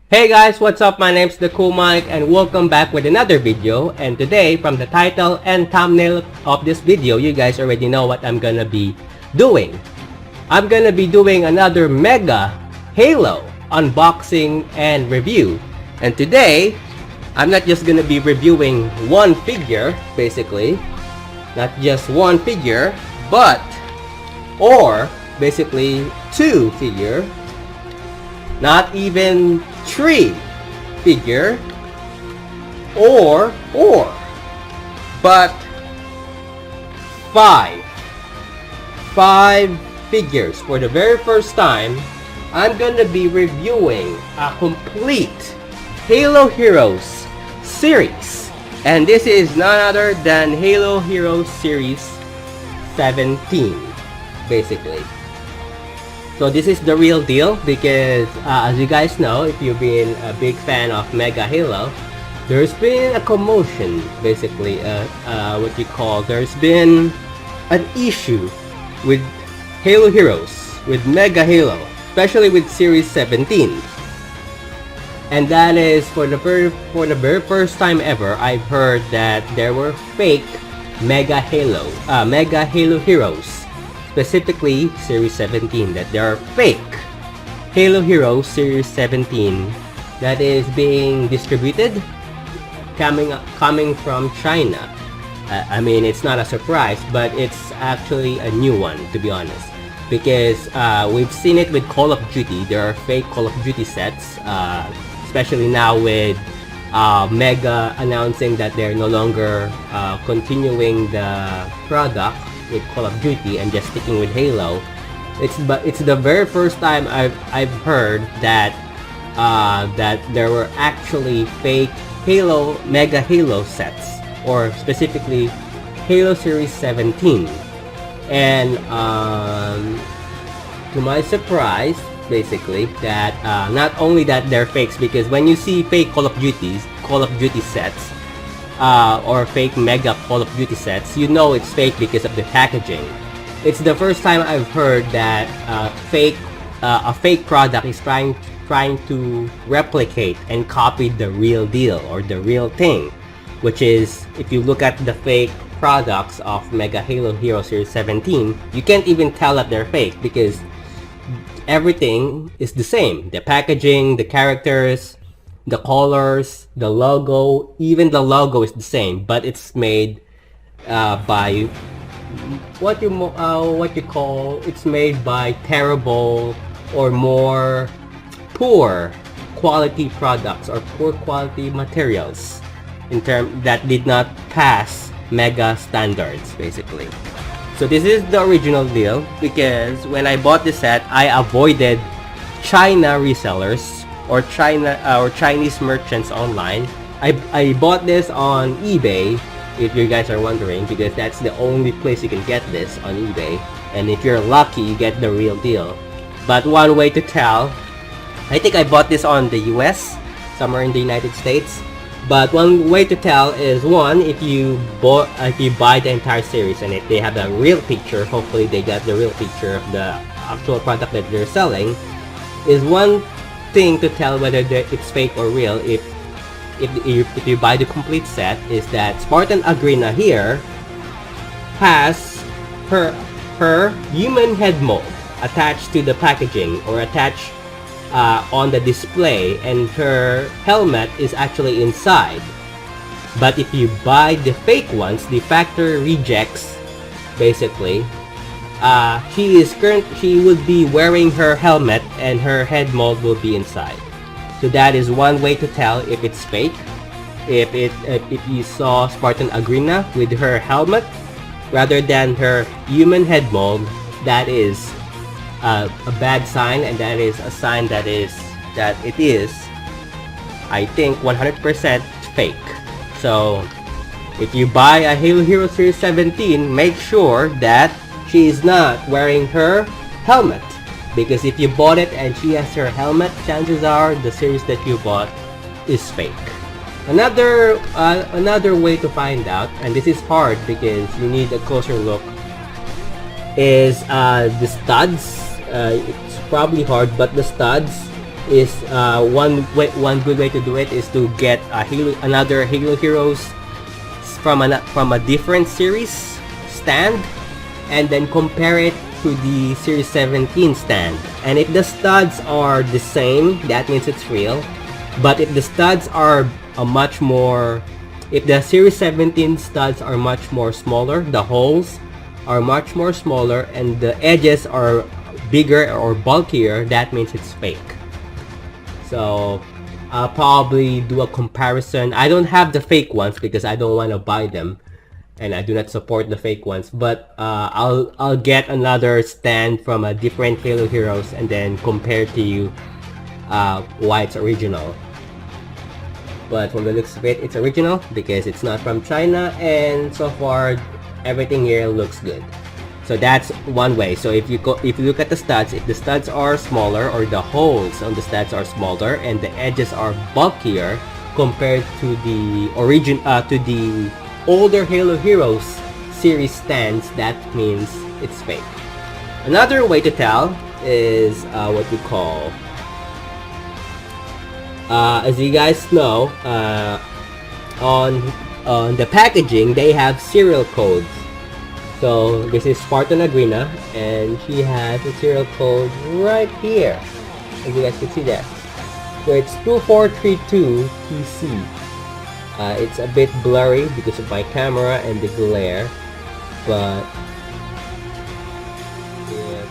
Hey guys, what's up? My name's the Cool Mike and welcome back with another video. And today, from the title and thumbnail of this video, you guys already know what I'm gonna be doing. I'm gonna be doing another Mega Halo unboxing and review. And today, I'm not just gonna be reviewing one figure, basically. Not just one figure, or basically two figure. Not even three figure but five figures. For the very first time, I'm gonna be reviewing a complete Halo Heroes series, and this is none other than Halo Heroes Series 17, basically. So this is the real deal because as you guys know, if you've been a big fan of Mega Halo, there's been a commotion, basically, there's been an issue with Halo Heroes, with Mega Halo, especially with Series 17. And that is for the very first time ever, I've heard that there were fake Mega Halo Heroes. Specifically Series 17, that there are fake Halo Heroes Series 17 that is being distributed coming from China. I mean, it's not a surprise, but it's actually a new one, to be honest, because we've seen it with Call of Duty. There are fake Call of Duty sets, especially now with Mega announcing that they're no longer continuing the product with Call of Duty and just sticking with Halo. It's the very first time I've heard that that there were actually fake Mega Halo sets, or specifically Halo Series 17. And to my surprise, basically, that not only that they're fakes, because when you see fake Call of Duty sets, or fake Mega Call of Duty sets, you know it's fake because of the packaging. It's the first time I've heard that a fake product is trying to replicate and copy the real deal, or the real thing, which is, if you look at the fake products of Mega Halo Hero Series 17, you can't even tell that they're fake because everything is the same. The packaging, the characters, the colors, the logo, even the logo is the same, but it's made by it's made by terrible or more poor quality products, or poor quality materials that did not pass Mega standards, basically. So this is the original deal, because when I bought this set, I avoided China resellers or Chinese merchants online. I bought this on eBay, if you guys are wondering, because that's the only place you can get this, on eBay. And if you're lucky, you get the real deal. But one way to tell, I think I bought this on the US, somewhere in the United States. But one way to tell is, one, if you buy the entire series and if they have a real picture, hopefully they got the real picture of the actual product that they're selling, is one thing to tell whether it's fake or real. If you buy the complete set, is that Spartan Agrina here has her human head mold attached to the packaging, or attached on the display, and her helmet is actually inside. But if you buy the fake ones, the factory rejects, basically, she would be wearing her helmet and her head mold will be inside. So that is one way to tell if it's fake. If you saw Spartan Agrina with her helmet rather than her human head mold, that is a bad sign, and that is a sign that it is, I think, 100% fake. So if you buy a Halo Hero Series 17, make sure that she is not wearing her helmet, because if you bought it and she has her helmet, chances are the series that you bought is fake. Another way to find out, and this is hard because you need a closer look, is the studs. It's probably hard, but the studs is one good way to do it is to get another Halo Heroes from a different series stand, and then compare it to the Series 17 stand. And if the studs are the same, that means it's real. But if the studs are if the Series 17 studs are much more smaller, the holes are much more smaller, and the edges are bigger or bulkier, that means it's fake. So I'll probably do a comparison. I don't have the fake ones because I don't want to buy them, and I do not support the fake ones, but I'll get another stand from a different Halo Heroes and then compare to you why it's original. But from the looks of it, it's original because it's not from China, and so far everything here looks good. So that's one way. So if you look at the studs, if the studs are smaller, or the holes on the studs are smaller and the edges are bulkier compared to the older Halo Heroes series stands, that means it's fake. Another way to tell is what we call, as you guys know, on the packaging they have serial codes. So this is Spartan Agrina, and she has a serial code right here, as you guys can see there. So it's 2432 TC. It's a bit blurry because of my camera and the glare, but yeah,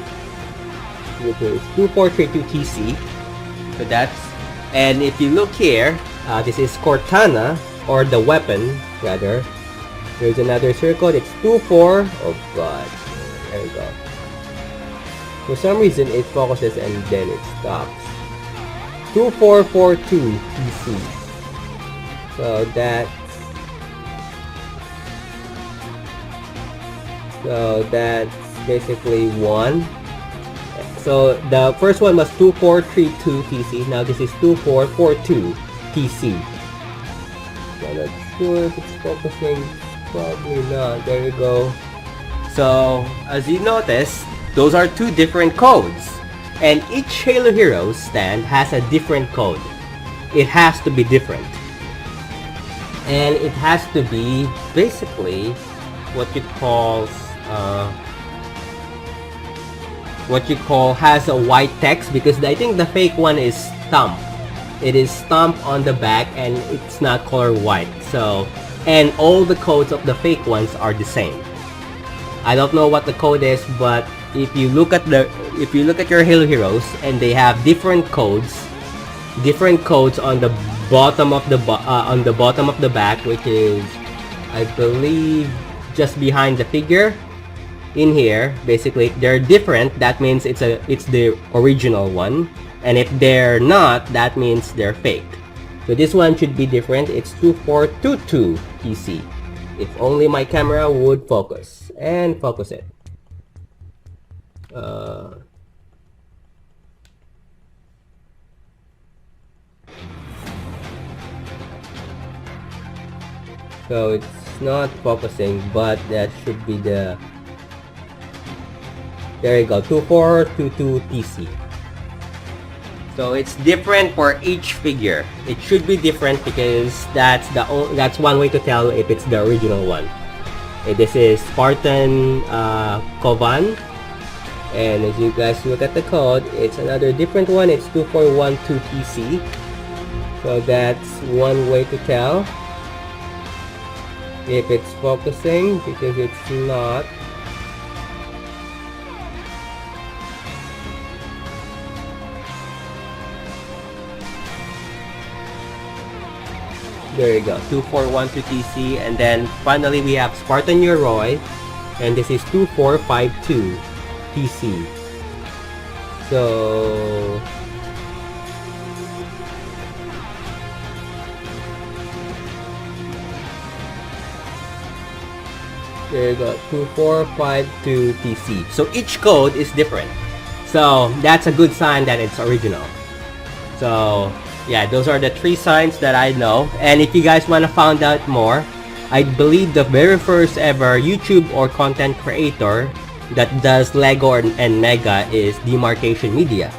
it's 2432 TC. So that's, and if you look here, this is Cortana, or the weapon rather. There's another circle. It's 24. Oh god, there we go. For some reason it focuses and then it stops. 2442 TC. So that's basically one. So the first one was 2432 TC. Now this is 2442 TC. I'm not sure if it's focusing. Probably not. There we go. So as you notice, those are two different codes, and each Halo Heroes stand has a different code. It has to be different, and it has to be basically what you call has a white text, because I think the fake one is stamped. It is stamped on the back and it's not color white. So, and all the codes of the fake ones are the same. I don't know what the code is, but if you look at your Halo Heroes and they have different codes on the bottom of the back, which is, I believe, just behind the figure. In here, basically, they're different. That means it's the original one, and if they're not, that means they're fake. So this one should be different. It's 2422 TC. If only my camera would focus, and focus it. So it's not focusing, but that should be the, there you go, 2422 TC. So it's different for each figure. It should be different because that's one way to tell if it's the original one. This is Spartan Kovan, and as you guys look at the code, it's another different one. It's 2412 TC. So that's one way to tell if it's focusing, because it's not. There you go, 2412 TC, and then finally we have Spartan Yoroi, and this is 2452 TC. So there you go, 2452 TC. So each code is different. So that's a good sign that it's original. So yeah, those are the 3 signs that I know. And if you guys want to find out more, I believe the very first ever YouTube or content creator that does Lego and Mega is Demarcation Media.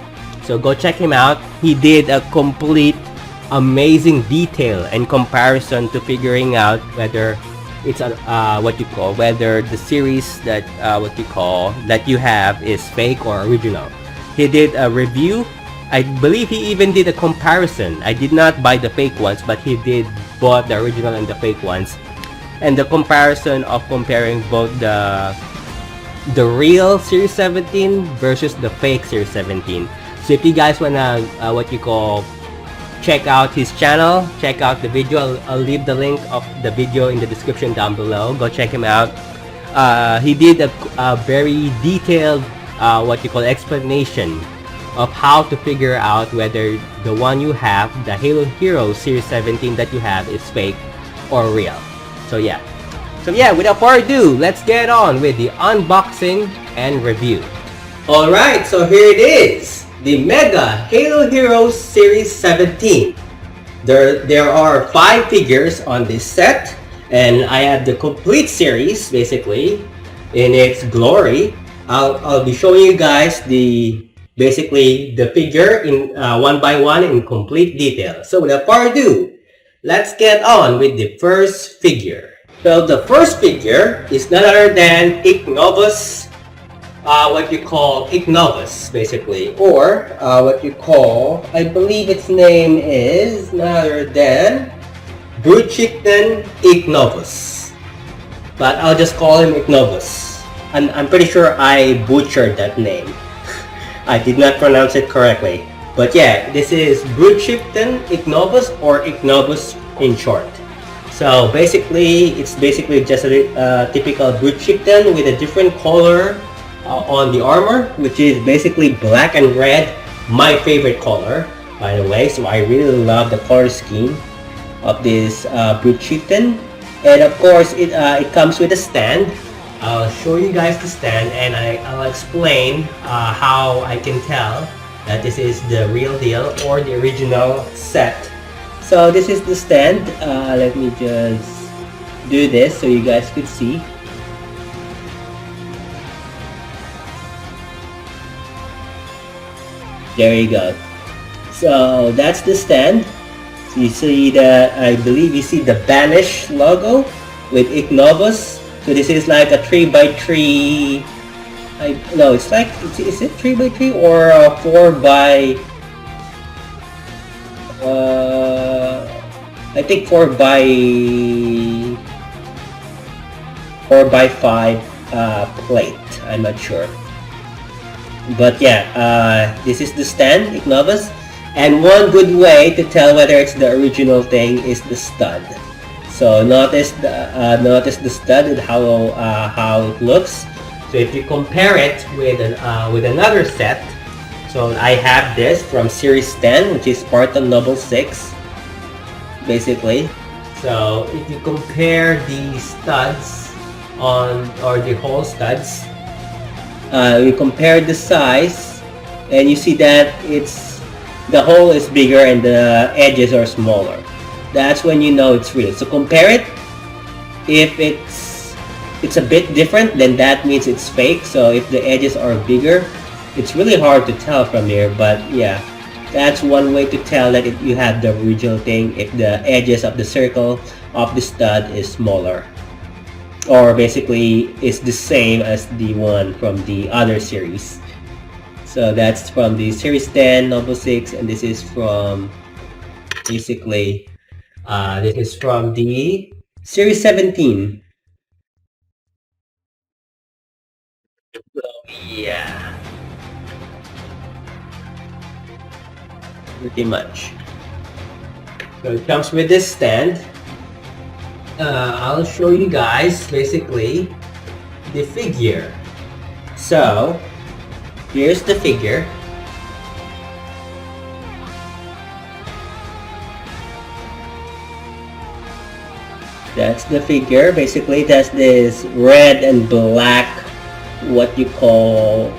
So go check him out. He did a complete amazing detail and comparison to figuring out whether it's whether the series that that you have is fake or original. He did a review. I believe he even did a comparison. I did not buy the fake ones, but he did bought the original and the fake ones, and the comparison of comparing both the real Series 17 versus the fake Series 17. So if you guys wanna check out his channel, check out the video. I'll leave the link of the video in the description down below. Go check him out. He did a very detailed explanation of how to figure out whether the one you have, the Halo Heroes Series 17 that you have, is fake or real. So yeah, without further ado, let's get on with the unboxing and review. Alright, so here it is, the Mega Halo Heroes Series 17. There are 5 figures on this set, and I have the complete series basically in its glory. I'll be showing you guys the figure in one by one in complete detail. So without further ado, let's get on with the first figure. So the first figure is none other than Ignovus, Ignovus basically, or I believe its name is none other than Bruchicton Ignovus, but I'll just call him Ignovus. I'm pretty sure I butchered that name. I did not pronounce it correctly. But yeah, this is Bruchicton Ignovus, or Ignovus in short. So basically, it's just a typical Bruchicton with a different color on the armor, which is basically black and red, my favorite color, by the way. So I really love the color scheme of this Bruchicton. And of course, it comes with a stand. I'll show you guys the stand, and I'll explain how I can tell that this is the real deal or the original set. So this is the stand. Let me just do this so you guys could see. There you go. So that's the stand. So you see that, I believe you see the Banish logo with Ignovus. So this is like a 3x3. No, it's like, is it 3x3 or 4x? I think 4x5 plate. I'm not sure. But yeah, this is the stand, Ignovus. And one good way to tell whether it's the original thing is the stud. So notice the stud and how it looks. So if you compare it with another set, so I have this from Series 10, which is Phaeton 6, basically. So if you compare the studs or the whole studs, you compare the size, and you see that the hole is bigger and the edges are smaller. That's when you know it's real. So compare it. If it's a bit different, then that means it's fake. So if the edges are bigger, it's really hard to tell from here. But yeah, that's one way to tell that you have the original thing, if the edges of the circle of the stud is smaller, or basically it's the same as the one from the other series. So that's from the Series 10 6, and this is from basically this is from the Series 17. So yeah, pretty much. So it comes with this stand. I'll show you guys basically the figure. So here's the figure. That's the figure. Basically it has this red and black, what you call,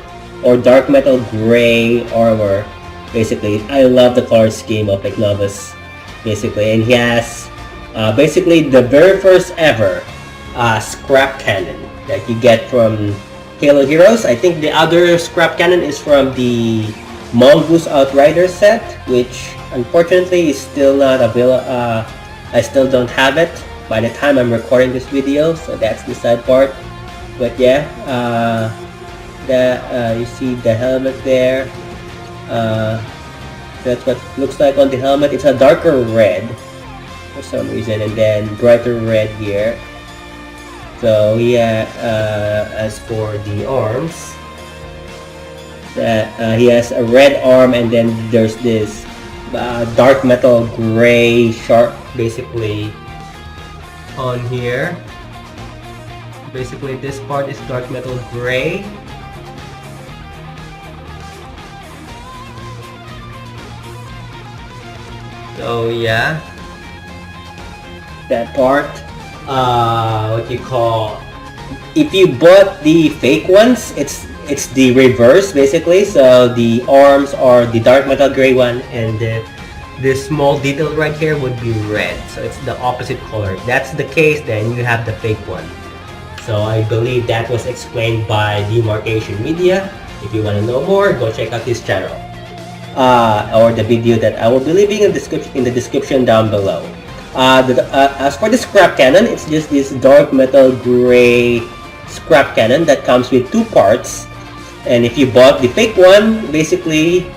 or dark metal gray armor. Basically, I love the color scheme of Ignovus, basically, and he has basically the very first ever scrap cannon that you get from Halo Heroes. I think the other scrap cannon is from the Mongoose Outrider set, which unfortunately is still not available. I still don't have it by the time I'm recording this video, so that's the side part. But yeah, you see the helmet there. That's what it looks like on the helmet. It's a darker red for some reason, and then brighter red here. So yeah, as for the arms, he has a red arm, and then there's this dark metal gray sharp basically on here. Basically this part is dark metal gray. So yeah, that part, what you call, if you bought the fake ones, it's the reverse basically. So the arms are the dark metal gray one, and this small detail right here would be red. So it's the opposite color. If that's the case, then you have the fake one. So I believe that was explained by Demarcation Media. If you want to know more, go check out his channel. Or the video that I will be leaving in the description down below. As for the scrap cannon, it's just this dark metal gray scrap cannon that comes with two parts. And if you bought the fake one, basically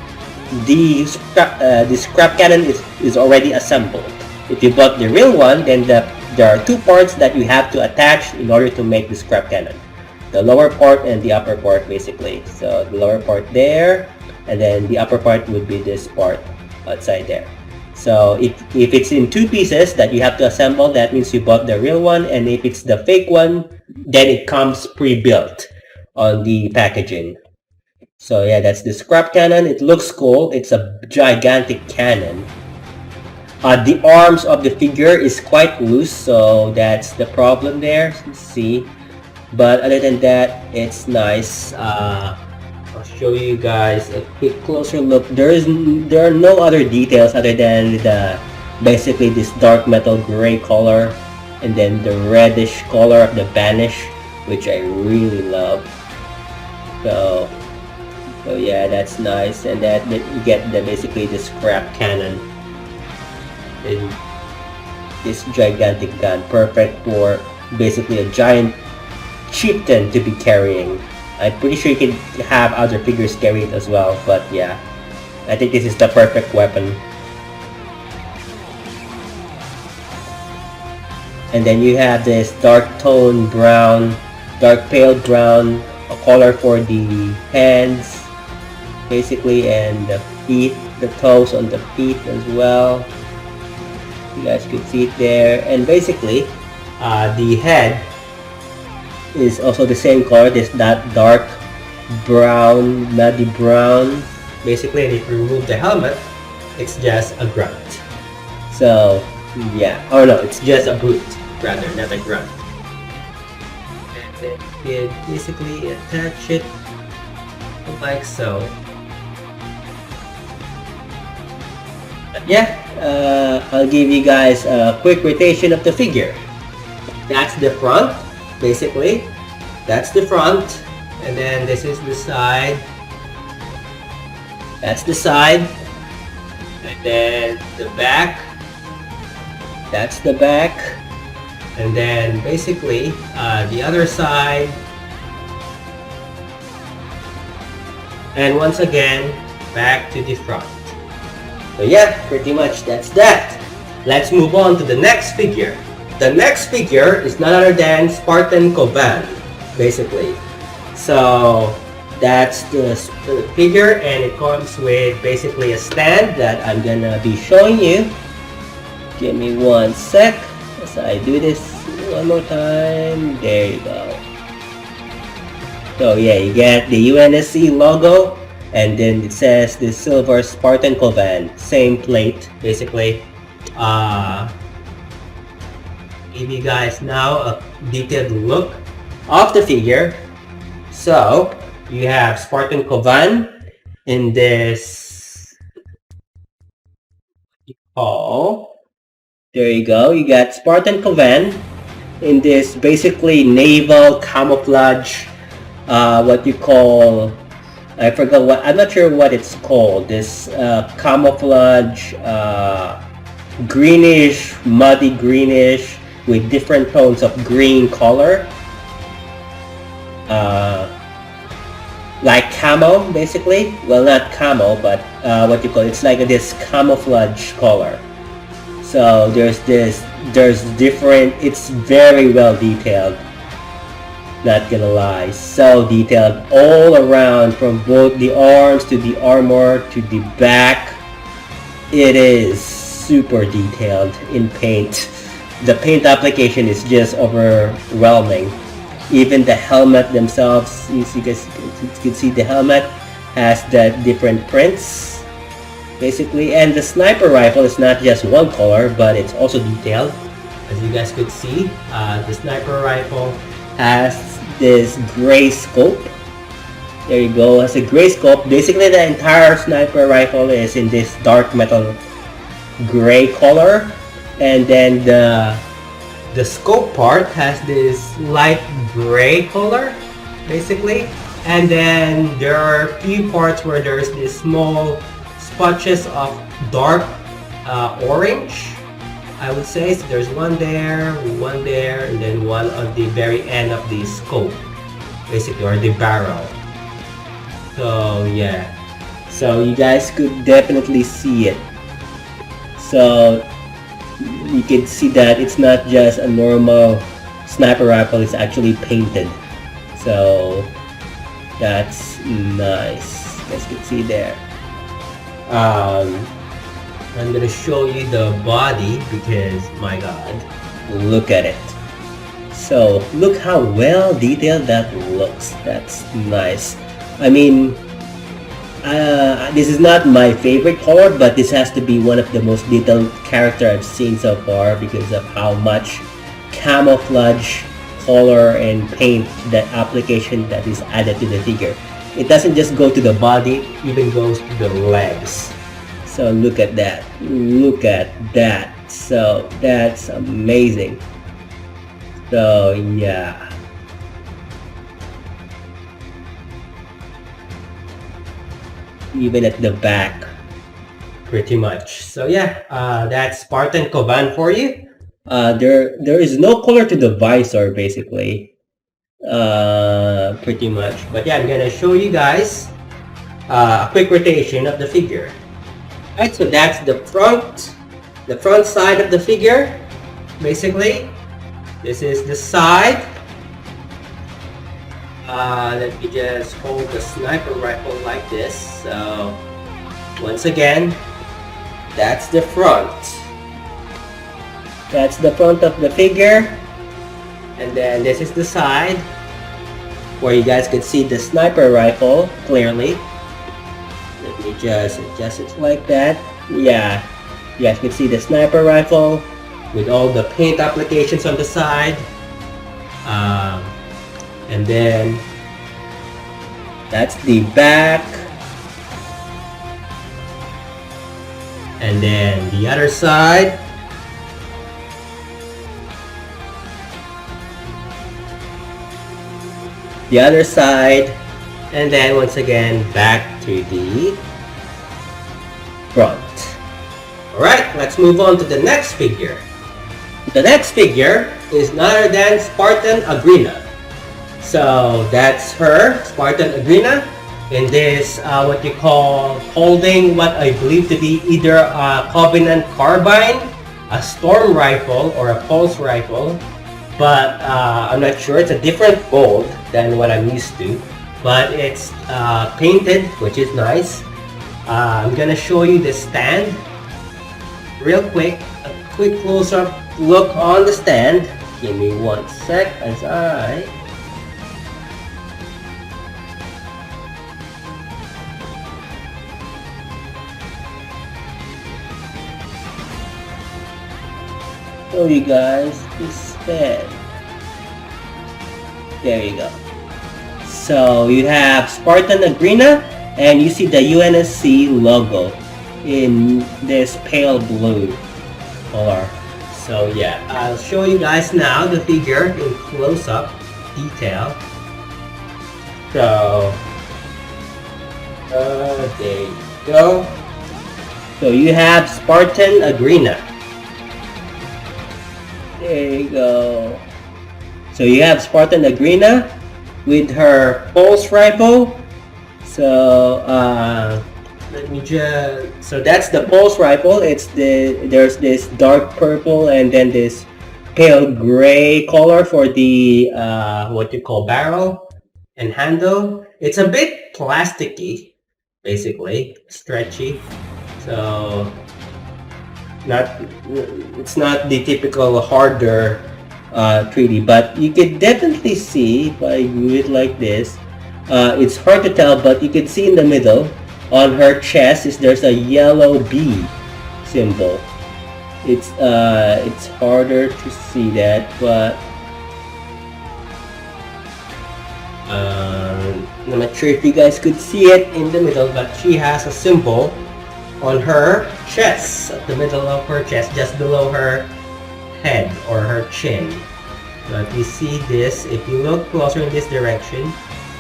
the scrap cannon is already assembled. If you bought the real one, then there are two parts that you have to attach in order to make the scrap cannon. The lower part and the upper part basically. So the lower part there, and then the upper part would be this part outside there. So if it's in two pieces that you have to assemble, that means you bought the real one, and if it's the fake one, then it comes pre-built on the packaging. So yeah, that's the scrap cannon. It looks cool. It's a gigantic cannon. The arms of the figure is quite loose, so that's the problem there. See, but other than that, it's nice. I'll show you guys a quick closer look. There are no other details other than basically this dark metal gray color, and then the reddish color of the banish, which I really love. So yeah, that's nice, and that you get basically the scrap cannon in this gigantic gun, perfect for basically a giant chieftain to be carrying. I'm pretty sure you can have other figures carry it as well, but yeah, I think this is the perfect weapon. And then you have this dark tone brown, dark pale brown color for the hands basically, and the feet, the toes on the feet as well. You guys could see it there. And basically the head is also the same color, that dark brown, muddy brown basically. And if you remove the helmet, it's just a grunt. So yeah, oh no, it's just a brute rather, not a grunt. And then you basically attach it like so. But yeah, I'll give you guys a quick rotation of the figure. That's the front basically. That's the front, and then this is the side. That's the side, and then the back. That's the back, and then basically the other side, and once again back to the front. So yeah, pretty much that's that. Let's move on to the next figure. The next figure is none other than Spartan Kovan, basically. So that's the figure, and it comes with basically a stand that I'm gonna be showing you. Give me one sec as I do this one more time. There you go. So yeah, you get the UNSC logo, and then it says the silver Spartan Kovan, same plate basically. Give you guys now a detailed look of the figure. So you have Spartan Kovan in this there you go, you got Spartan Kovan in this basically naval camouflage, what you call I forgot what, I'm not sure what it's called. This camouflage, greenish, muddy greenish with different tones of green color. Like camo, basically. Well, not camo, but what you call it. It's like this camouflage color. So there's different. It's very well detailed. Not gonna lie, so detailed all around, from both the arms to the armor to the back. It is super detailed in paint. The paint application is just overwhelming. Even the helmet themselves, you guys can see the helmet has that different prints, basically. And the sniper rifle is not just one color, but it's also detailed. As you guys could see, the sniper rifle has this gray scope. There you go, has a gray scope. Basically, the entire sniper rifle is in this dark metal gray color, and then the scope part has this light gray color, basically. And then there are a few parts where there's this small spotches of dark orange, I would say. So there's one there, and then one on the very end of the scope, basically, or the barrel. So yeah, so you guys could definitely see it. So you can see that it's not just a normal sniper rifle, it's actually painted. So that's nice. You guys can see there. I'm gonna show you the body because, my god, look at it. So look how well detailed that looks. That's nice. I mean, this is not my favorite color, but this has to be one of the most detailed character I've seen so far because of how much camouflage color and paint, that application that is added to the figure. It doesn't just go to the body, it even goes to the legs. So look at that, look at that. So that's amazing. So yeah, even at the back, pretty much. So yeah, that's Spartan Koban for you. There is no color to the visor, basically, pretty much. But yeah, I'm gonna show you guys a quick rotation of the figure. Alright, so that's the front side of the figure, basically. This is the side. Let me just hold the sniper rifle like this. So once again, that's the front. That's the front of the figure. And then this is the side, where you guys can see the sniper rifle clearly. Let me just adjust it like that. Yeah, you guys can see the sniper rifle with all the paint applications on the side. And then that's the back. And then the other side. The other side. And then once again, back to the front. Alright, let's move on to the next figure. The next figure is none other than Spartan Agrina. So that's her, Spartan Agrina, in this, what you call, holding what I believe to be either a Covenant carbine, a storm rifle, or a pulse rifle. But I'm not sure, it's a different mold than what I'm used to. But it's painted, which is nice. I'm gonna show you the stand real quick. A quick close-up look on the stand. Give me 1 sec as I show you guys this stand. There you go. So you have Spartan Agrina, and you see the UNSC logo in this pale blue color. So yeah, I'll show you guys now the figure in close-up detail. So There you go. So you have Spartan Agrina. There you go. So you have Spartan Agrina with her pulse rifle. So let me just. So that's the pulse rifle. There's this dark purple and then this pale gray color for the what you call barrel and handle. It's a bit plasticky, basically stretchy. So it's not the typical harder 3D, but you could definitely see if I do it like this. It's hard to tell, but you can see in the middle on her chest there's a yellow B symbol. It's harder to see that, but I'm not sure if you guys could see it in the middle, but she has a symbol on her chest, at the middle of her chest, just below her head or her chin. So if you see this, if you look closer in this direction,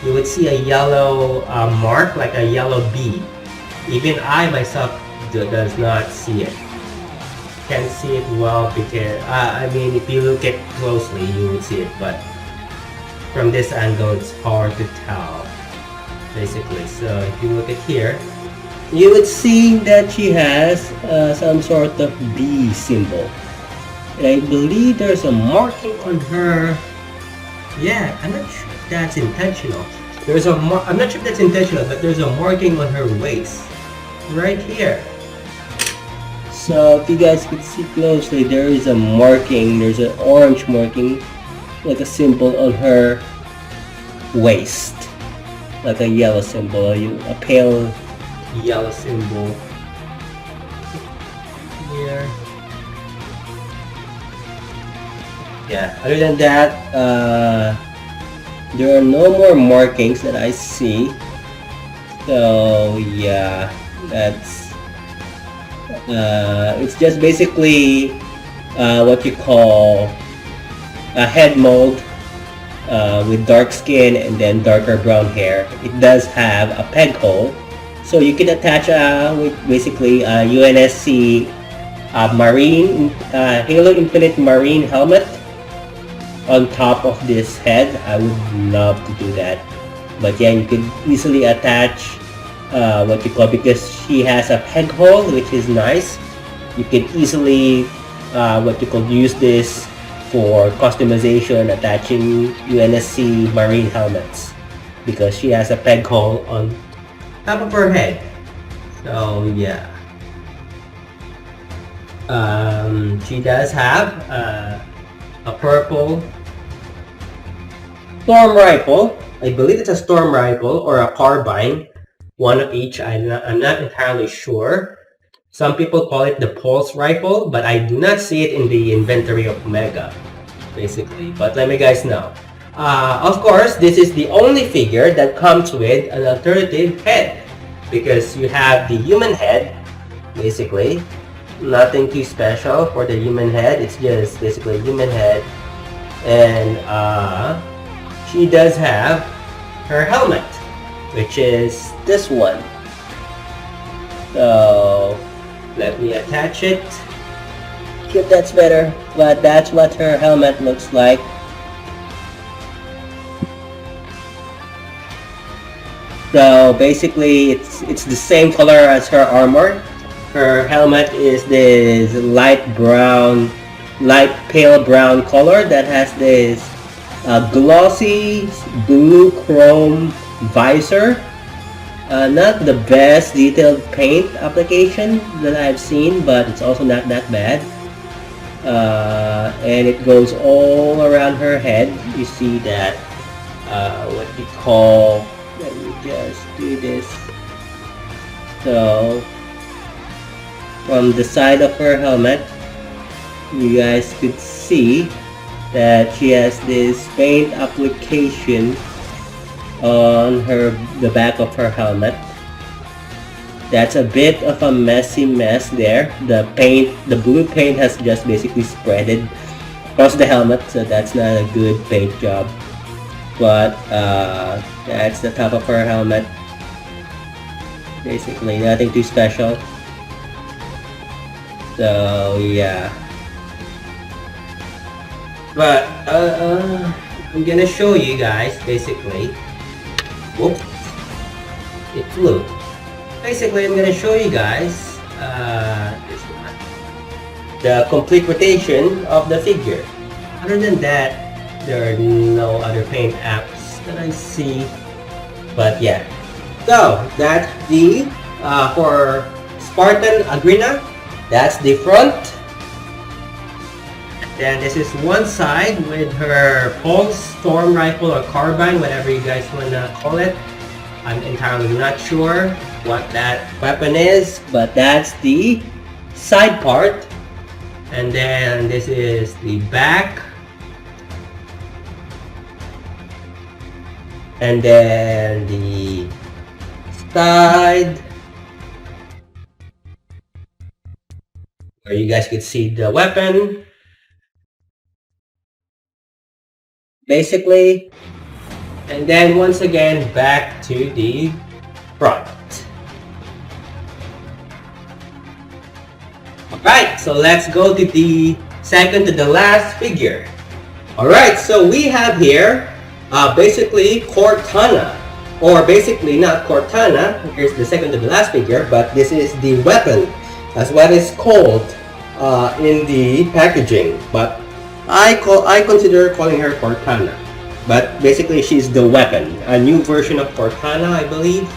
you would see a yellow mark, like a yellow B. Even I myself does not see it. Can't see it well because I mean, if you look at closely, you would see it, but from this angle, it's hard to tell, basically. So if you look at here, you would see that she has some sort of B symbol. And I believe there's a marking on her. Yeah, I'm not sure if that's intentional. I'm not sure if that's intentional, but there's a marking on her waist, right here. So if you guys could see closely, there is a marking. There's an orange marking, like a symbol on her waist, like a yellow symbol, a pale yellow symbol here. Yeah, other than that, there are no more markings that I see. So yeah, that's it's just basically what you call a head mold with dark skin and then darker brown hair. It does have a peg hole, so you can attach with basically a UNSC Marine Halo Infinite Marine helmet on top of this head. I would love to do that, but yeah, you can easily attach what you call, because she has a peg hole, which is nice. You can easily what you call use this for customization, attaching UNSC Marine helmets, because she has a peg hole on top of her head. So yeah, she does have a purple storm rifle. I believe it's a storm rifle or a carbine, one of each. I'm not entirely sure. Some people call it the pulse rifle, but I do not see it in the inventory of Mega, basically. But let me guys know. Of course, this is the only figure that comes with an alternative head, because you have the human head, basically. Nothing too special for the human head. It's just basically a human head. And she does have her helmet, which is this one. So let me attach it. If that's better, but that's what her helmet looks like. So basically, it's the same color as her armor. Her helmet is this light pale brown color that has this glossy blue chrome visor. Not the best detailed paint application that I've seen, but it's also not that bad. And it goes all around her head. You see that what we call, let me just do this. So from the side of her helmet, you guys could see that she has this paint application on the back of her helmet. That's a bit of a messy mess there. The blue paint has just basically spreaded across the helmet, so that's not a good paint job. But that's the top of her helmet. Basically, nothing too special. So yeah. But I'm gonna show you guys basically. Whoop! It flew. Basically, I'm gonna show you guys this one, the complete rotation of the figure. Other than that, there are no other paint apps that I see. But yeah, so that's the for Spartan Agrina. That's the front. Then this is one side with her pulse storm rifle or carbine, whatever you guys wanna call it. I'm entirely not sure what that weapon is, but that's the side part. And then this is the back. And then the side, where you guys could see the weapon. Basically, and then once again back to the front. Alright, so let's go to the second to the last figure. Alright, so we have here basically Cortana, or basically not Cortana. Here's the second to the last figure, but this is the weapon. That's what it's called in the packaging. But I consider calling her Cortana. But basically she's the weapon, a new version of Cortana, I believe.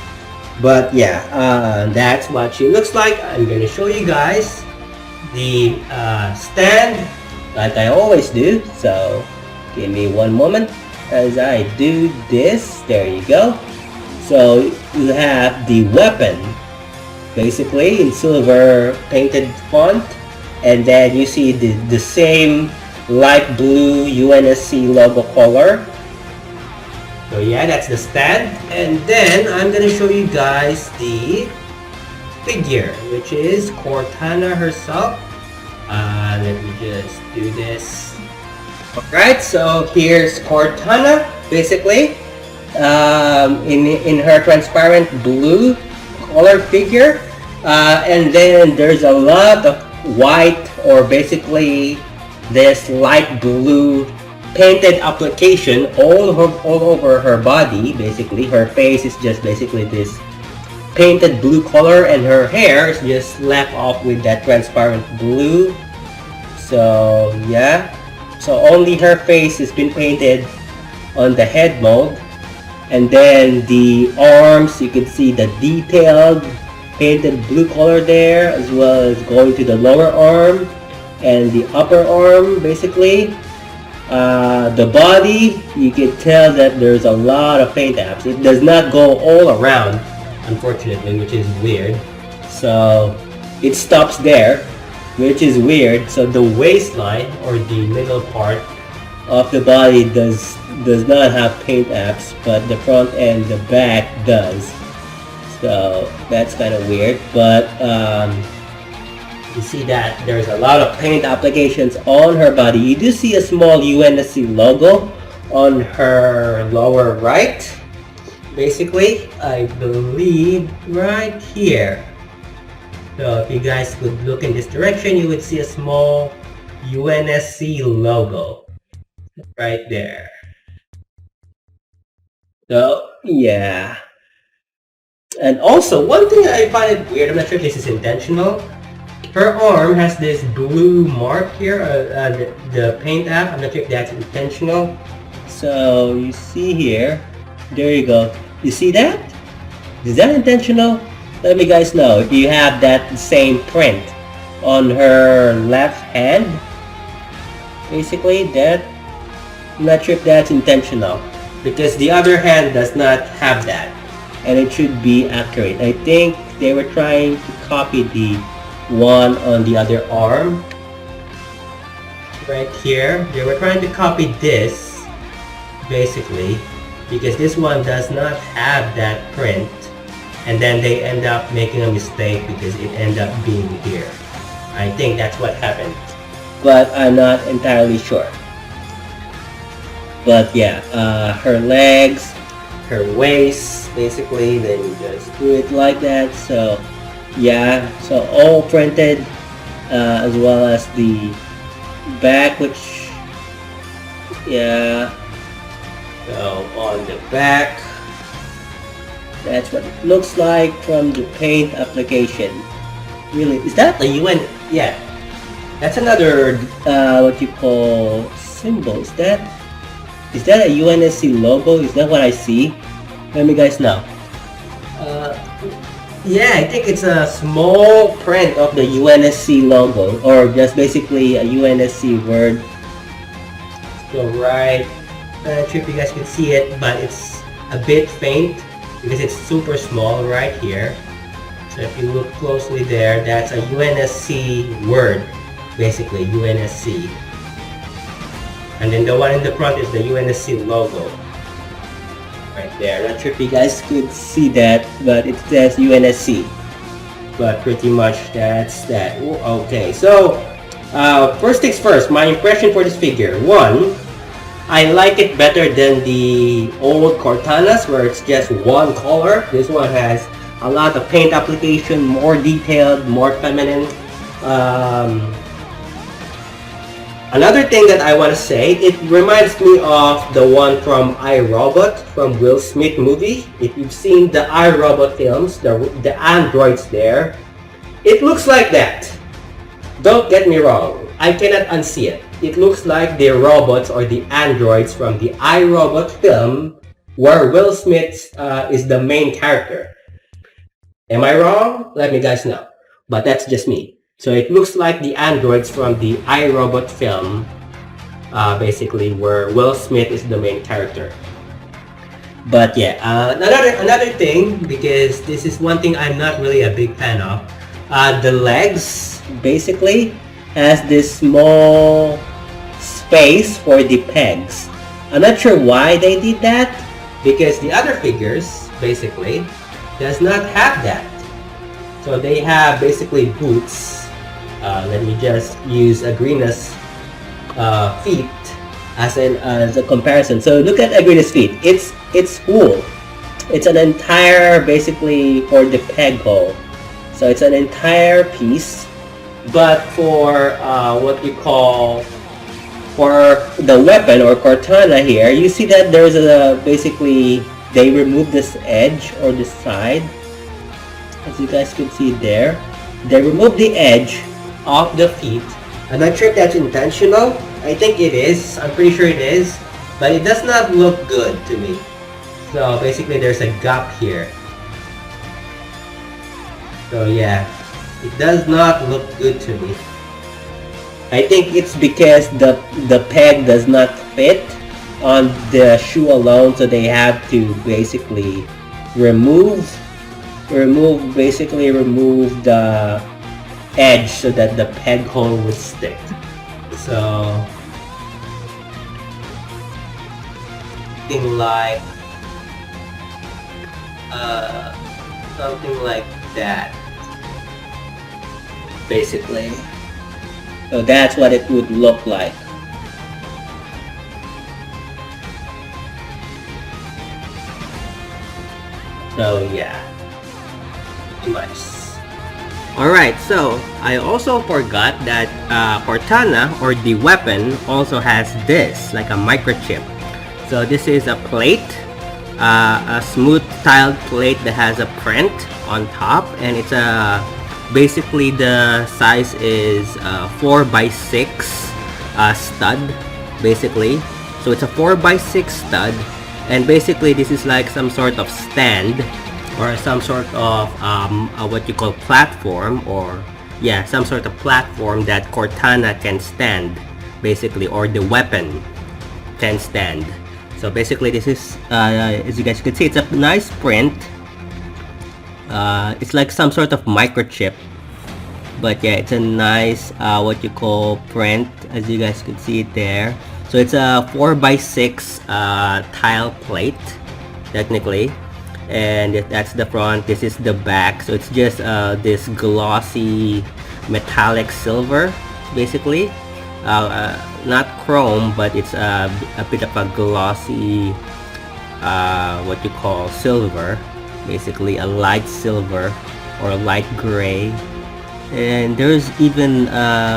But yeah, that's what she looks like. I'm gonna show you guys the stand, like I always do. So give me one moment as I do this. There you go. So you have the weapon basically in silver painted font, and then you see the same light blue UNSC logo color. So yeah, that's the stand. And then I'm gonna show you guys the figure, which is Cortana herself. Let me just do this. Alright, so here's Cortana, basically, in her transparent blue color figure. And then there's a lot of white, or basically this light blue painted application all over her body. Basically, her face is just basically this painted blue color, and her hair is just left off with that transparent blue. So yeah, so only her face has been painted on the head mode, and then the arms, you can see the detailed painted blue color there, as well as going to the lower arm and the upper arm. Basically, the body, you can tell that there's a lot of paint apps. It does not go all around, unfortunately, which is weird. So it stops there, which is weird. So the waistline, or the middle part of the body, does not have paint apps, but the front and the back does. So that's kind of weird. But you see that there's a lot of paint applications on her body. You do see a small UNSC logo on her lower right. Basically, I believe right here. So if you guys could look in this direction, you would see a small UNSC logo right there. So yeah. And also, one thing I find it weird, I'm not sure if this is intentional. Her arm has this blue mark here, the paint app. I'm not sure if that's intentional. So you see here, there you go. You see that? Is that intentional? Let me guys know if you have that same print on her left hand. Basically, that, I'm not sure if that's intentional, because the other hand does not have that, and it should be accurate. I think they were trying to copy the one on the other arm right here. They were trying to copy this basically, because this one does not have that print, and then they end up making a mistake because it ended up being here. I think that's what happened, but I'm not entirely sure. But yeah, her legs, her waist basically, then you just do it like that. So yeah, so all printed, as well as the back, which yeah, so on the back, that's what it looks like from the paint application. Really, is that the UN? Yeah, that's another what you call symbol. Is that a UNSC logo? Is that what I see? Let me guys know. Yeah, I think it's a small print of the UNSC logo, or just basically a UNSC word. So right, I'm not sure if you guys can see it, but it's a bit faint because it's super small right here. So if you look closely there, that's a UNSC word, basically UNSC. And then the one in the front is the UNSC logo. Right there. Not sure if you guys could see that, but it says UNSC. But pretty much that's that. Okay, so first things first, my impression for this figure. One, I like it better than the old Cortanas where it's just one color. This one has a lot of paint application, more detailed, more feminine. Another thing that I want to say, it reminds me of the one from iRobot, from Will Smith movie. If you've seen the iRobot films, the androids there, it looks like that. Don't get me wrong, I cannot unsee it. It looks like the robots or the androids from the iRobot film where Will Smith is the main character. Am I wrong? Let me guys know. But that's just me. So it looks like the androids from the iRobot film, basically where Will Smith is the main character. But yeah, another thing, because this is one thing I'm not really a big fan of. The legs basically has this small space for the pegs. I'm not sure why they did that, because the other figures basically does not have that. So they have basically boots. Let me just use Agrina's feet as a comparison. So look at Agrina's feet. It's full. It's an entire basically for the peg hole. So it's an entire piece. But for what you call for the weapon or Cortana here, you see that there's a basically they remove this edge or the side. As you guys can see there, they remove the edge of the feet. I'm not sure if that's intentional. I think it is. I'm pretty sure it is. But it does not look good to me. So basically there's a gap here. So yeah, it does not look good to me. I think it's because the peg does not fit on the shoe alone, so they have to basically remove the edge so that the peg hole would stick. So something like that basically. So that's what it would look like. So yeah, pretty much. Alright, so I also forgot that Cortana, or the weapon, also has this, like a microchip. So this is a plate, a smooth tiled plate that has a print on top, and it's basically the size is 4x6 stud, basically. So it's a 4x6 stud, and basically this is like some sort of stand, or some sort of what you call platform, or yeah, some sort of platform that Cortana can stand, basically, or the weapon can stand. So basically this is, as you guys can see, it's a nice print. It's like some sort of microchip, but yeah, it's a nice what you call print, as you guys can see it there. So it's a 4x6 tile plate, technically. And that's the front. This is the back. So it's just this glossy metallic silver, basically. Not chrome, but it's a bit of a glossy what you call silver, basically a light silver or a light gray, and there's even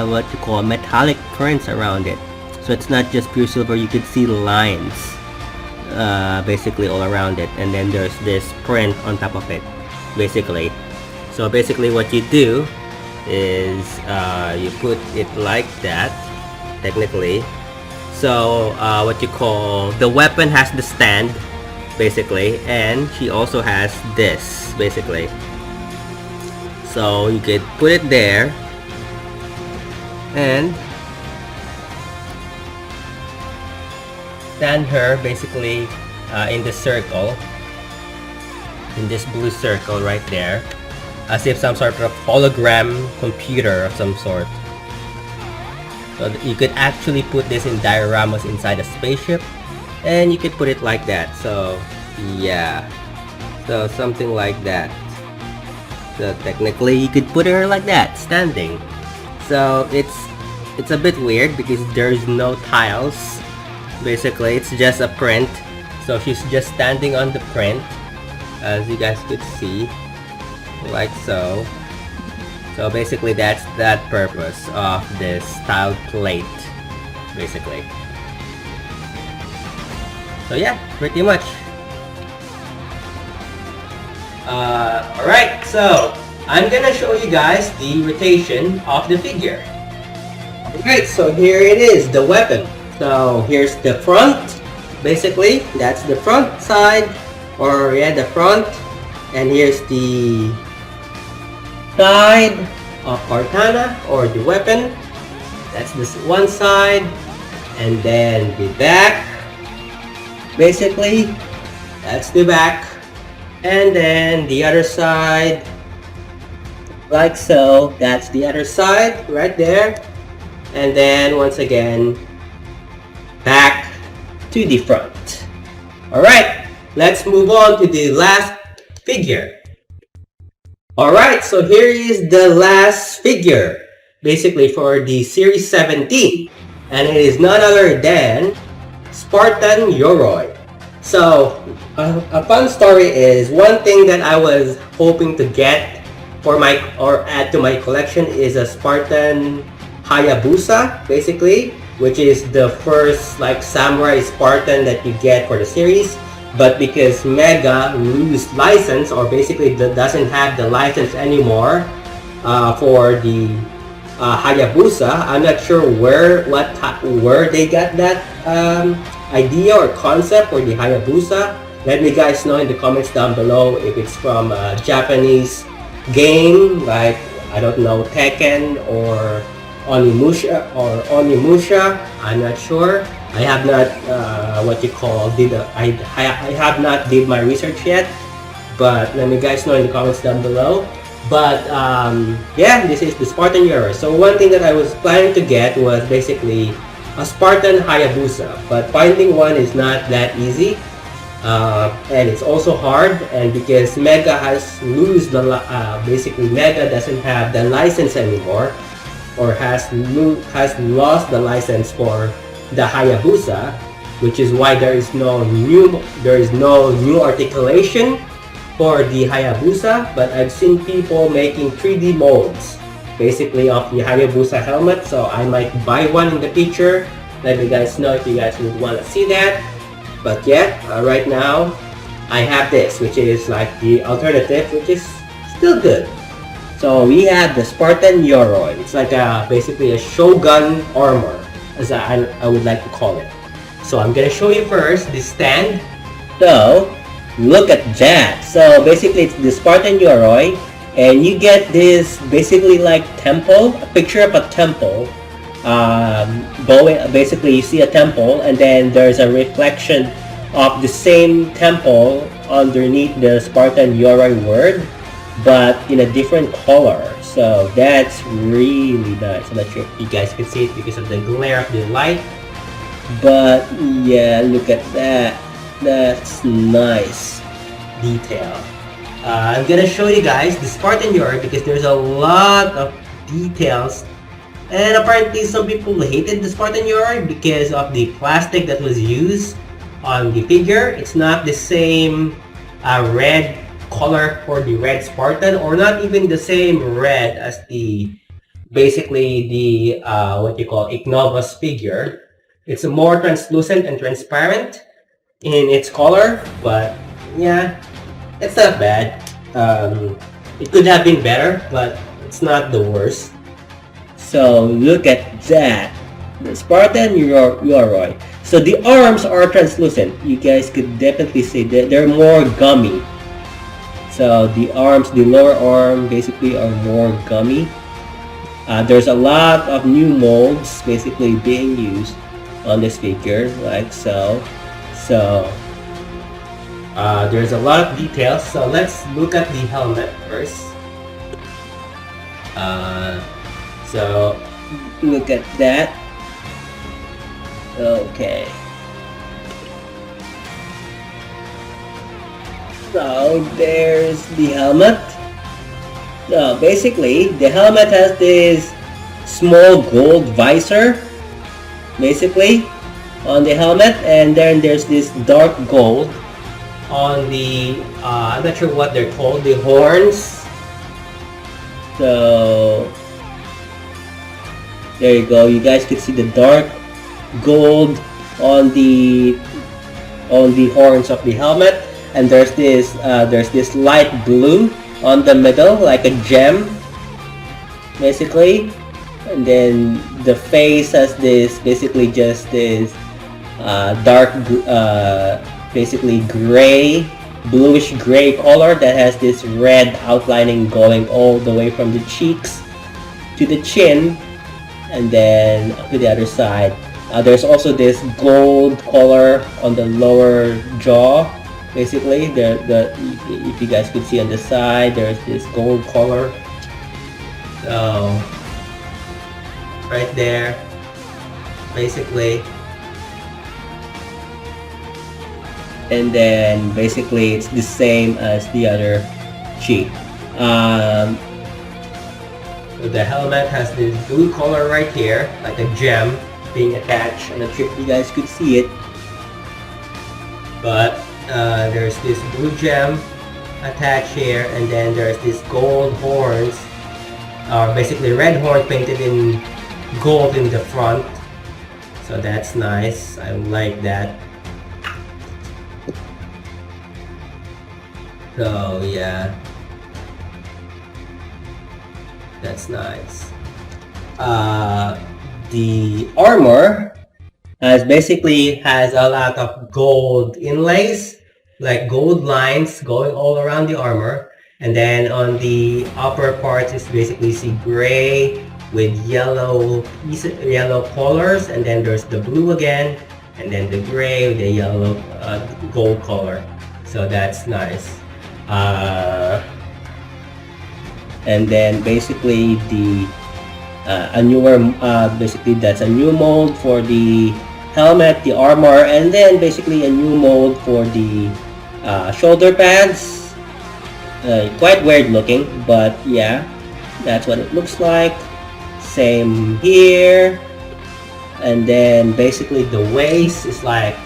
what you call metallic prints around it. So it's not just pure silver, you could see lines basically all around it, and then there's this print on top of it basically. So basically what you do is you put it like that technically. So what you call, the weapon has the stand basically, and she also has this basically. So you could put it there and stand her basically in the circle, in this blue circle right there, as if some sort of hologram computer of some sort. So you could actually put this in dioramas inside a spaceship, and you could put it like that. So yeah, so something like that. So technically you could put her like that, standing. So it's a bit weird because there's no tiles. Basically it's just a print. So she's just standing on the print, as you guys could see, like so. So basically that's that purpose of this tiled plate basically. So yeah, pretty much. Alright, so I'm gonna show you guys the rotation of the figure. Alright, so here it is, the weapon. So here's the front, basically, that's the front side, or yeah, the front, and here's the side of Cortana, or the weapon. That's this one side, and then the back, basically, that's the back. And then the other side, like so, that's the other side right there. And then once again, back to the front. Alright, let's move on to the last figure. Alright, so here is the last figure, basically for the Series 17. And it is none other than Spartan Yoroi. So, a fun story is, one thing that I was hoping to get for my, or add to my collection, is a Spartan Hayabusa, basically, which is the first like samurai Spartan that you get for the series. But because Mega lose license, or basically doesn't have the license anymore for the Hayabusa, I'm not sure where they got that idea or concept for the Hayabusa. Let me guys know in the comments down below if it's from a Japanese game like, I don't know, Tekken or Onimusha I'm not sure. I have not I have not did my research yet, but let me guys know in the comments down below. But yeah, this is the Spartan Yoroi. So one thing that I was planning to get was basically a Spartan Hayabusa, but finding one is not that easy, and it's also hard. And because Mega has lose the basically Mega doesn't have the license anymore, or has lost the license for the Hayabusa, which is why there is no new articulation for the Hayabusa. But I've seen people making 3D molds basically of the Hayabusa helmet, so I might buy one in the future. Let me guys know if you guys would want to see that. But yeah, right now I have this, which is like the alternative, which is still good. So we have the Spartan Yoroi. It's like basically a Shogun armor, as I would like to call it. So I'm gonna show you first the stand. So look at that. So basically it's the Spartan Yoroi, and you get this basically like temple, a picture of a temple. Basically you see a temple, and then there's a reflection of the same temple underneath the Spartan Yoroi word, but in a different color. So that's really nice. I'm not sure if you guys can see it because of the glare of the light, but yeah, look at that. That's nice detail. I'm gonna show you guys the Spartan Yoroi because there's a lot of details, and apparently some people hated the Spartan Yoroi because of the plastic that was used on the figure. It's not the same red color for the red Spartan, or not even the same red as the basically the what you call Ignovus figure. It's more translucent and transparent in its color, but yeah, it's not bad. It could have been better, but it's not the worst. So look at that. The Spartan, you are right. So the arms are translucent. You guys could definitely see that they're more gummy. So the arms, the lower arm basically are more gummy. There's a lot of new molds basically being used on this figure, like so. So there's a lot of details. So let's look at the helmet first. So look at that. Okay. So there's the helmet. So basically, the helmet has this small gold visor, basically, on the helmet, and then there's this dark gold on the, I'm not sure what they're called, the horns. So there you go. You guys could see the dark gold on the horns of the helmet, and there's this light blue on the middle, like a gem, basically. And then the face has this basically just this dark, basically gray, bluish gray color that has this red outlining going all the way from the cheeks to the chin, and then to the other side. There's also this gold color on the lower jaw, basically. If you guys could see on the side, there's this gold color. So right there, basically. And then basically it's the same as the other cheek. The helmet has this blue color right here, like a gem being attached. I'm not sure if you guys could see it, but there's this blue gem attached here, and then there's this gold horns, basically red horn painted in gold in the front. So that's nice. I like that. So yeah, that's nice. The armor has a lot of gold inlays, like gold lines going all around the armor, and then on the upper parts is basically see gray with yellow colors, and then there's the blue again, and then the gray with the yellow gold color. So that's nice. And then basically basically that's a new mold for the helmet, the armor, and then basically a new mold for the shoulder pads. Quite weird looking, but yeah, that's what it looks like. Same here. And then basically the waist is like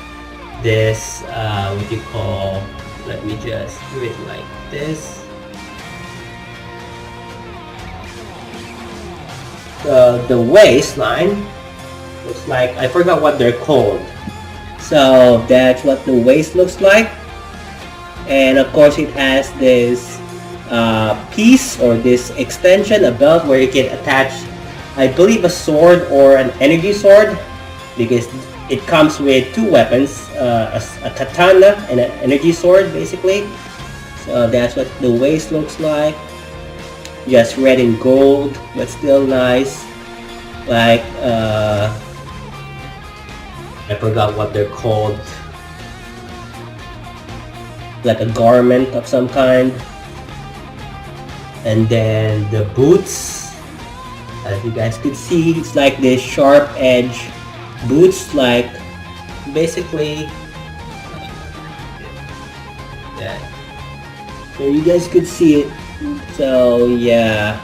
this, what you call, let me just do it like this. The waistline looks like, I forgot what they're called. So that's what the waist looks like. And of course it has this piece, or this extension, a belt where you can attach, I believe, a sword or an energy sword, because it comes with two weapons, a katana and an energy sword, basically. So that's what the waist looks like. Just red and gold, but still nice. Like, I forgot what they're called. Like a garment of some kind. And then the boots, as you guys could see, it's like this sharp edge boots, like basically that. So you guys could see it. So yeah.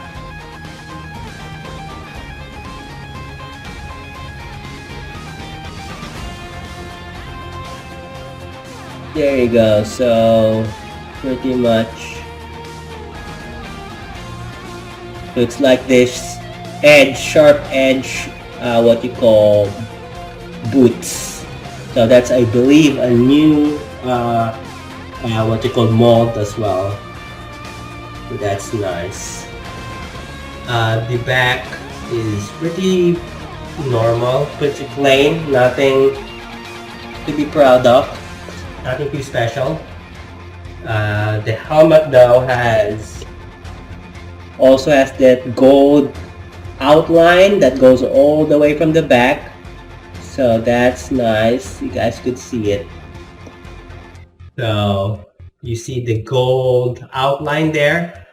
There you go. So pretty much looks like this sharp edge, what you call boots. So that's, I believe, a new what you call mold as well. So that's nice. The back is pretty normal, pretty plain, nothing to be proud of, nothing too special. The helmet though also has that gold outline that goes all the way from the back, so that's nice. You guys could see it. So you see the gold outline there.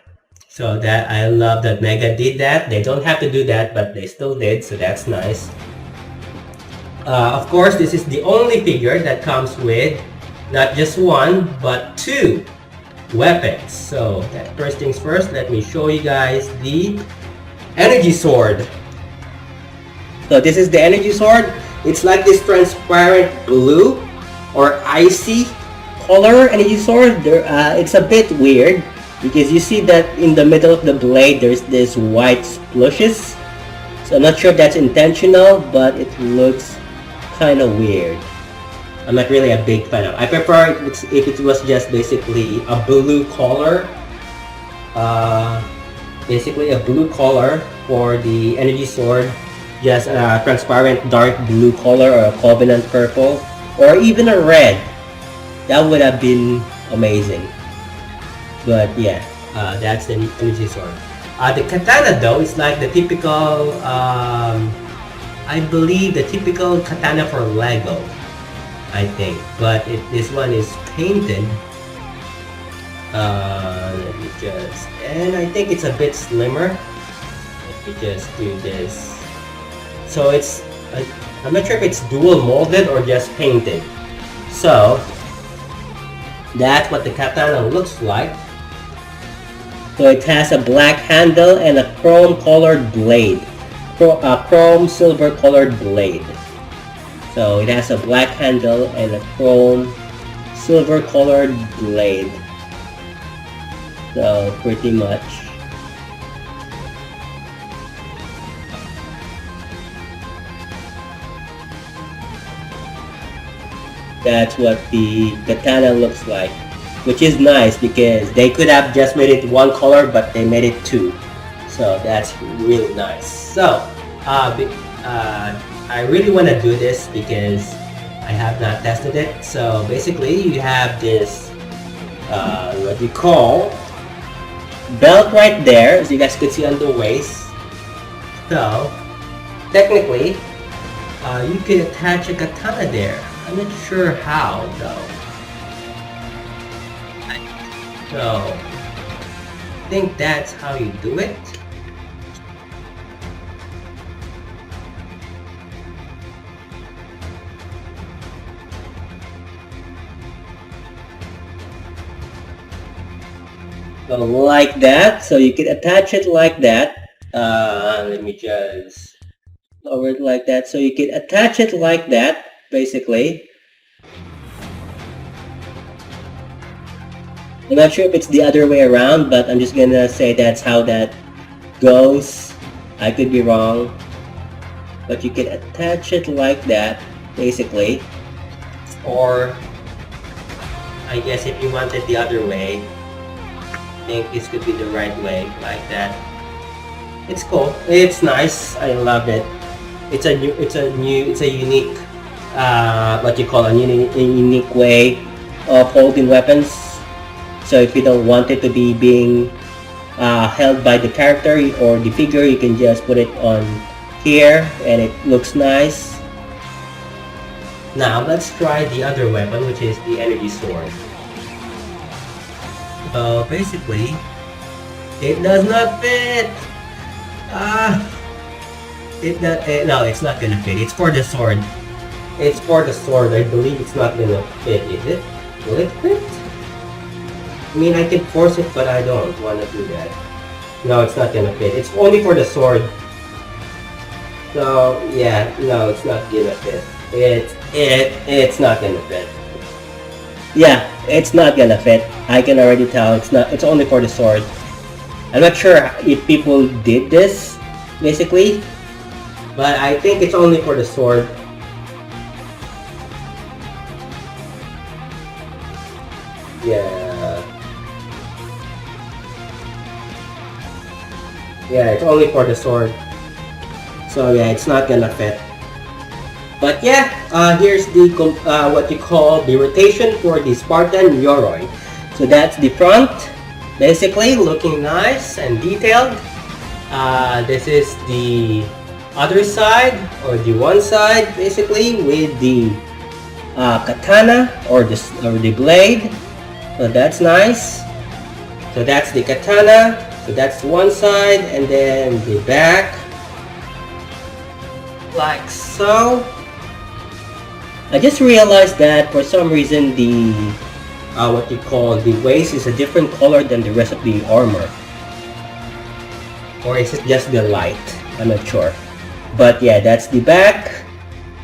So that, I love that Mega did that. They don't have to do that, but they still did, so that's nice. Of course, this is the only figure that comes with not just one, but two weapons. So first things first, let me show you guys the energy sword. So this is the energy sword. It's like this transparent blue or icy color energy sword. It's a bit weird because you see that in the middle of the blade there's this white splashes. So I'm not sure if that's intentional, but it looks kind of weird. I'm not really a big fan of it. I prefer if it was just basically a blue color. Basically a blue color for the energy sword. Just a transparent dark blue color or a covenant purple. Or even a red. That would have been amazing. But yeah, that's the energy sword. The katana though is like the typical, I believe the typical katana for Lego, I think. But this one is painted. Let me just, and I think it's a bit slimmer. Let me just do this. So it's, I'm not sure if it's dual molded or just painted. So that's what the katana looks like. So it has a black handle and a chrome colored blade. Chrome silver colored blade. So it has a black handle and a chrome silver colored blade. So pretty much. That's what the katana looks like. Which is nice because they could have just made it one color, but they made it two. So that's really nice. So I really want to do this because I have not tested it. So basically you have this what you call belt right there, as you guys could see on the waist. So technically you could attach a katana there. I'm not sure how though. So I think that's how you do it. So like that, so you can attach it like that. Let me just lower it like that. So you can attach it like that, basically. I'm not sure if it's the other way around, but I'm just gonna say that's how that goes. I could be wrong. But you can attach it like that, basically. Or, I guess if you want it the other way, I think this could be the right way, like that. It's cool. It's nice. I love it. It's a unique, what you call a unique way of holding weapons. So if you don't want it to be being held by the character or the figure, you can just put it on here and it looks nice. Now let's try the other weapon, which is the energy sword. So basically, it does not fit. No, it's not gonna fit. It's for the sword. It's for the sword. I believe it's not gonna fit, is it? Will it fit? I mean, I can force it, but I don't want to do that. No, it's not gonna fit. It's only for the sword. So yeah, no, it's not gonna fit. It's not gonna fit. Yeah, it's not gonna fit. I can already tell it's not. It's only for the sword. I'm not sure if people did this, basically, but I think it's only for the sword. Yeah. Yeah, it's only for the sword. So yeah, it's not gonna fit. But yeah, here's the what you call the rotation for the Spartan Yoroi. So that's the front, basically looking nice and detailed. This is the other side, or the one side, basically with the katana or the blade. So that's nice. So that's the katana. So that's one side, and then the back, like so. I just realized that for some reason the what you call the waist is a different color than the rest of the armor, or is it just the light? I'm not sure. But yeah, that's the back.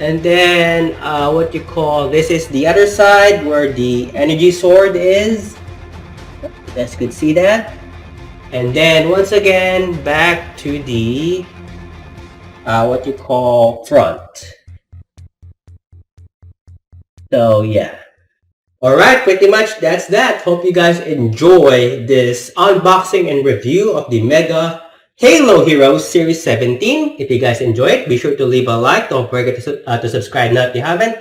And then what you call this is the other side where the energy sword is. You guys could see that. And then once again back to the what you call front. So yeah. Alright, pretty much that's that. Hope you guys enjoy this unboxing and review of the Mega Halo Heroes Series 17. If you guys enjoy it, be sure to leave a like. Don't forget to subscribe now if you haven't.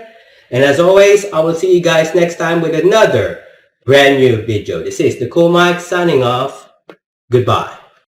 And as always, I will see you guys next time with another brand new video. This is the Cool Mike signing off. Goodbye.